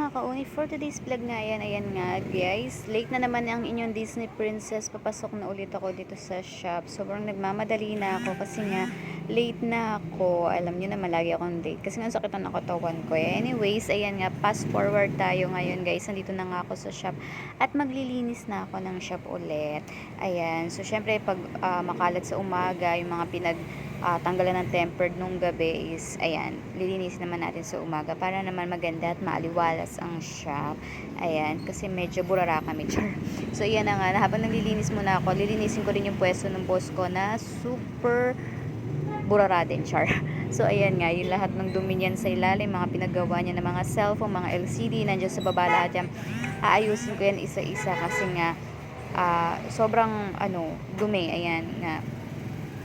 mga kauni, for today's vlog nga ayan nga guys, late na naman ang inyong Disney princess, papasok na ulit ako dito sa shop. Sobrang nagmamadali na ako kasi nga late na ako, alam niyo naman lagi akong late kasi nga sakit ang katawan ko. Anyways, ayan nga, fast forward tayo ngayon guys, nandito na nga ako sa shop at maglilinis na ako ng shop ulit. Ayan, so syempre pag makalat sa umaga, yung mga tanggalan ng tempered nung gabi is, ayan, lilinisin naman natin sa umaga para naman maganda at maaliwalas ang shop. Ayan, kasi medyo burara kami, char. So, ayan na nga, habang naglilinis muna ako, lilinisin ko rin yung pwesto ng boss ko na super burara din, char. So, ayan nga, yung lahat ng dumi niyan sa ilalim, mga pinagawa niya ng mga cellphone, mga LCD, nandiyan sa baba lahat yan. Aayusin ko yan isa-isa kasi nga, sobrang, dumi, ayan nga.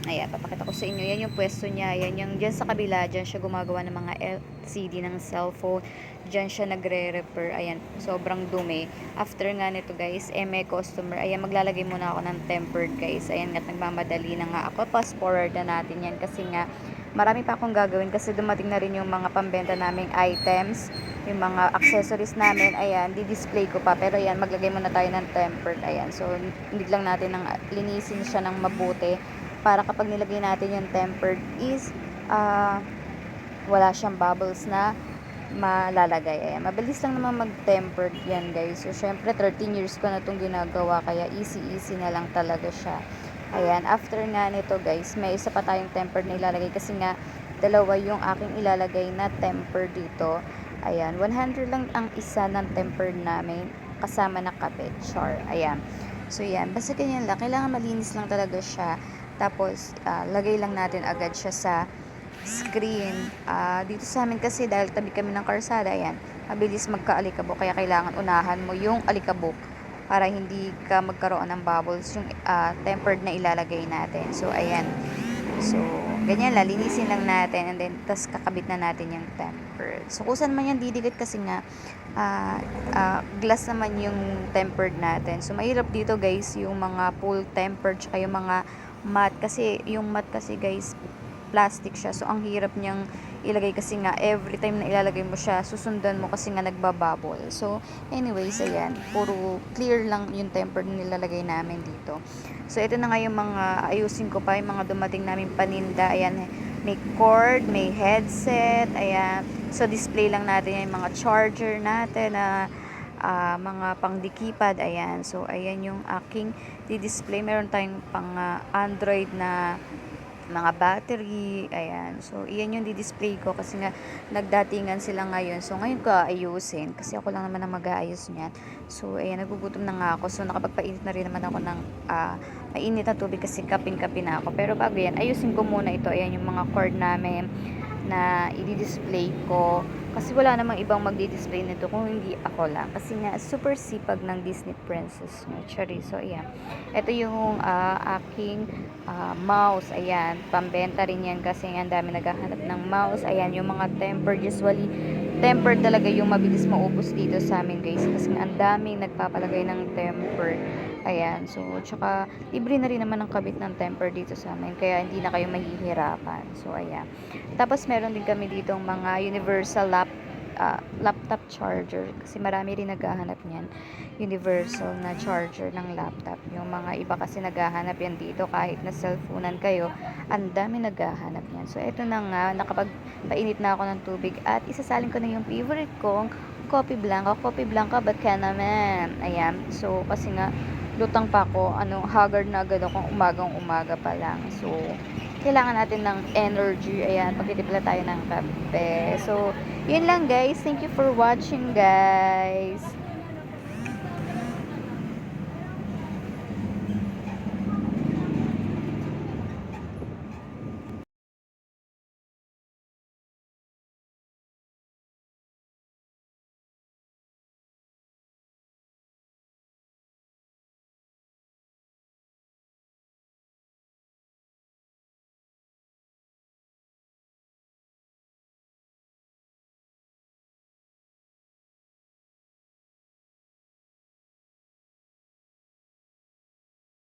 Ayan, papakita ko sa inyo. Yan yung pwesto niya. Yan yung dyan sa kabila. Dyan siya gumagawa ng mga LCD ng cellphone. Dyan siya nagre-repair. Ayan, sobrang dumi. After nga nito guys, may customer. Ayan, maglalagay muna ako ng tempered guys. Ayan nga, nagmamadali na nga ako. Fast forward na natin yan kasi nga marami pa akong gagawin kasi dumating na rin yung mga pambenta naming items. Yung mga accessories namin. Ayan, di-display ko pa. Pero ayan, maglagay muna tayo ng tempered. Ayan, so hindi lang natin linisin siya ng mabuti para kapag nilagay natin yung tempered is wala siyang bubbles na malalagay. Ayan, mabilis lang naman mag-tempered yan guys. So syempre 13 years ko na itong ginagawa kaya easy na lang talaga siya. Ayan, after nga nito guys, may isa pa tayong tempered na ilalagay kasi nga dalawa yung aking ilalagay na tempered dito. Ayan, 100 lang ang isa ng tempered namin kasama na kabit, char. Ayan. So yan, basta ganyan lang. Kailangan malinis lang talaga siya. Tapos, lagay lang natin agad siya sa screen. Dito sa amin kasi, dahil tabi kami ng karsada, ayan, mabilis magka-alikabok. Kaya kailangan unahan mo yung alikabok para hindi ka magkaroon ng bubbles yung tempered na ilalagay natin. So, ayan. So, ganyan lang. Linisin lang natin and then, tas kakabit na natin yung tempered. So, kusan naman yan didikit kasi nga, glass naman yung tempered natin. So, mahirap dito guys, yung mga full tempered, tsaka yung mga matte. Kasi, yung matte kasi guys, plastic siya. So, ang hirap niyang ilagay kasi nga, every time na ilalagay mo siya, susundan mo kasi nga nagbabubble. So, anyways, ayan. Puro clear lang yung tempered na nilalagay namin dito. So, ito na nga yung mga ayusin ko pa, yung mga dumating namin paninda. Ayan, may cord, may headset, ayan. So, display lang natin yung mga charger natin na mga pangdikipad, ayan. So, ayan yung aking di-display. Meron tayong pang Android na mga battery, ayan. So, iyan yung di-display ko kasi nga nagdatingan sila ngayon. So, ngayon ko ayusin kasi ako lang naman ang mag-aayos niyan. So, ayan, nagugutom na nga ako. So, nakapagpainit na rin naman ako ng mainit na tubig kasi kaping-kape na ako. Pero bago yan, ayusin ko muna ito. Ayan yung mga cord namin na i-display ko. Kasi wala namang ibang magdi-display nito kung hindi ako lang. Kasi nga, super sipag ng Disney princess nyo. Chari. So, ayan. Ito yung aking mouse. Ayan. Pambenta rin yan kasi ang dami naghahanap ng mouse. Ayan. Yung mga tempered. Usually, tempered talaga yung mabilis maubos dito sa amin guys. Kasi ang daming nagpapalagay ng tempered. Ayan. So, tsaka, libre na rin naman ang kabit ng tempered dito sa amin. Kaya, hindi na kayo mahihirapan. So, ayan. Tapos, meron din kami ditong mga universal laptop charger kasi marami rin naghahanap niyan, universal na charger ng laptop. Yung mga iba kasi naghahanap yan dito kahit na cellphonean kayo, ang dami naghahanap yan. So eto na nga, nakapagpainit na ako ng tubig at isasalin ko na yung favorite kong coffee blanca, ba't ka naman, ayan. So kasi nga lutang pa ako, haggard na agad ako umaga pa lang. So kailangan natin ng energy. Ayan, magtitimpla tayo ng kape. So, yun lang guys. Thank you for watching guys.